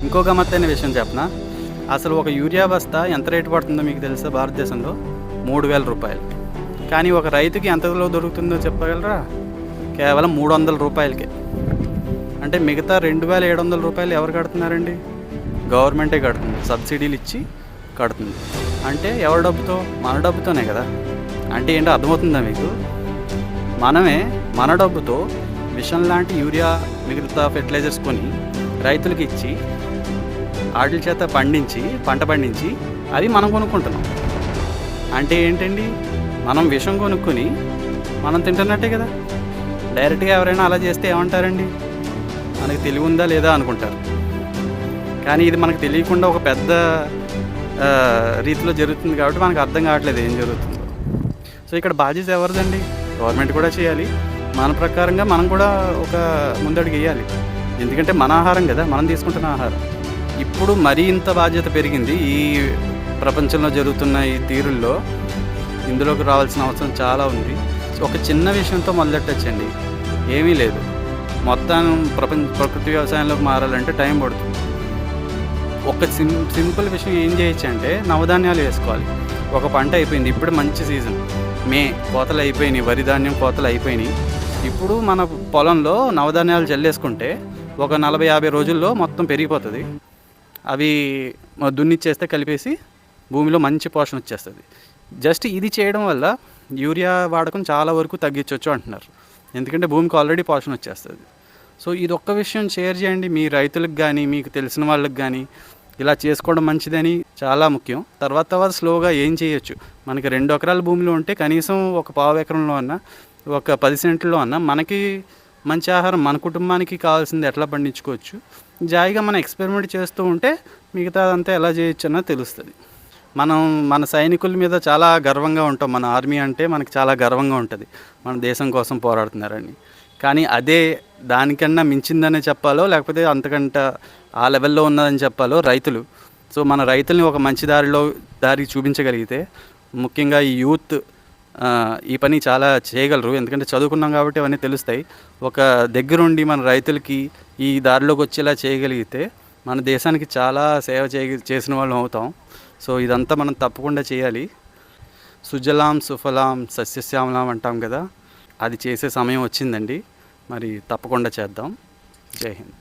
ఇంకో గమ్మత్తైన విషయం చెప్పనా, అసలు ఒక యూరియా బస్తా ఎంత రేటు పడుతుందో మీకు తెలుసా? భారతదేశంలో 3,000 రూపాయలు. కానీ ఒక రైతుకి ఎంతలో దొరుకుతుందో చెప్పగలరా? కేవలం 300 రూపాయలకే. అంటే మిగతా 2,700 రూపాయలు ఎవరు కడుతున్నారండి? గవర్నమెంటే కడుతుంది, సబ్సిడీలు ఇచ్చి కడుతుంది. అంటే ఎవరి డబ్బుతో? మన డబ్బుతోనే కదా. అంటే ఏంటో అర్థమవుతుందా మీకు? మనమే మన డబ్బుతో విషం లాంటి యూరియా మిగతా ఫెర్టిలైజర్స్ కొని రైతులకి ఇచ్చి వాటి చేత పంట పండించి అవి మనం కొనుక్కుంటున్నాం. అంటే ఏంటండి, మనం విషం కొనుక్కొని మనం తింటున్నట్టే కదా. డైరెక్ట్గా ఎవరైనా అలా చేస్తే ఏమంటారండి? మనకి తెలివి ఉందా లేదా అనుకుంటారు. కానీ ఇది మనకు తెలియకుండా ఒక పెద్ద రీతిలో జరుగుతుంది కాబట్టి మనకు అర్థం కావట్లేదు ఏం జరుగుతుందో. సో ఇక్కడ బాధ్యత ఎవరిదండి? గవర్నమెంట్ కూడా చేయాలి, మన ప్రకారంగా మనం కూడా ఒక ముందడుగు వేయాలి. ఎందుకంటే మన ఆహారం కదా, మనం తీసుకుంటున్న ఆహారం. ఇప్పుడు మరీ ఇంత బాధ్యత పెరిగింది ఈ ప్రపంచంలో జరుగుతున్న ఈ తీరుల్లో. ఇందులోకి రావాల్సిన అవసరం చాలా ఉంది. ఒక చిన్న విషయంతో మొదలెట్టచ్చండి, ఏమీ లేదు. మొత్తం ప్రకృతి వ్యవసాయంలోకి మారాలంటే టైం పడుతుంది. ఒక సింపుల్ విషయం ఏం చేయొచ్చు అంటే నవధాన్యాలు వేసుకోవాలి. ఒక పంట అయిపోయింది, ఇప్పుడు మంచి సీజన్, మే కోతలు అయిపోయినాయి, వరి ధాన్యం కోతలు అయిపోయినాయి. ఇప్పుడు మన పొలంలో నవధాన్యాలు చల్లేసుకుంటే ఒక 40-50 రోజుల్లో మొత్తం పెరిగిపోతుంది. అవి దున్నిచ్చేస్తే కలిపేసి భూమిలో మంచి పోషణ వచ్చేస్తుంది. జస్ట్ ఇది చేయడం వల్ల యూరియా వాడకం చాలా వరకు తగ్గించవచ్చు అంటున్నారు. ఎందుకంటే భూమికి ఆల్రెడీ పోషణ వచ్చేస్తుంది. సో ఇది ఒక్క విషయం షేర్ చేయండి మీ రైతులకు కానీ మీకు తెలిసిన వాళ్ళకి కానీ. ఇలా చేసుకోవడం మంచిదని చాలా ముఖ్యం. తర్వాత స్లోగా ఏం చేయొచ్చు, మనకి 2 ఎకరాల భూమిలో ఉంటే కనీసం ఒక 1/4 ఎకరంలో అన్నా, ఒక 10 సెంట్లో అన్నా మనకి మంచి ఆహారం మన కుటుంబానికి కావాల్సింది ఎట్లా పండించుకోవచ్చు. జాయిగా మనం ఎక్స్పెరిమెంట్ చేస్తూ ఉంటే మిగతా అంతా ఎలా చేయొచ్చు అన్నది తెలుస్తుంది. మనం మన సైనికుల మీద చాలా గర్వంగా ఉంటాం. మన ఆర్మీ అంటే మనకి చాలా గర్వంగా ఉంటుంది, మన దేశం కోసం పోరాడుతున్నారని. కానీ అదే దానికన్నా మించిందనే చెప్పాలో, లేకపోతే అంతకంటే ఆ లెవెల్లో ఉన్నదని చెప్పాలో రైతులు. సో మన రైతుల్ని ఒక మంచి దారి చూపించగలిగితే, ముఖ్యంగా ఈ యూత్ ఈ పని చాలా చేయగలరు. ఎందుకంటే చదువుకున్నాం కాబట్టి అవన్నీ తెలుస్తాయి. ఒక దగ్గరుండి మన రైతులకి ఈ దారిలోకి వచ్చేలా చేయగలిగితే మన దేశానికి చాలా సేవ చేసిన వాళ్ళం అవుతాం. సో ఇదంతా మనం తప్పకుండా చేయాలి. సుజలాం సుఫలాం సస్యశ్యామలాం అంటాం కదా, అది చేసే సమయం వచ్చిందండి. మరి తప్పకుండా చేద్దాం. జై హింద్.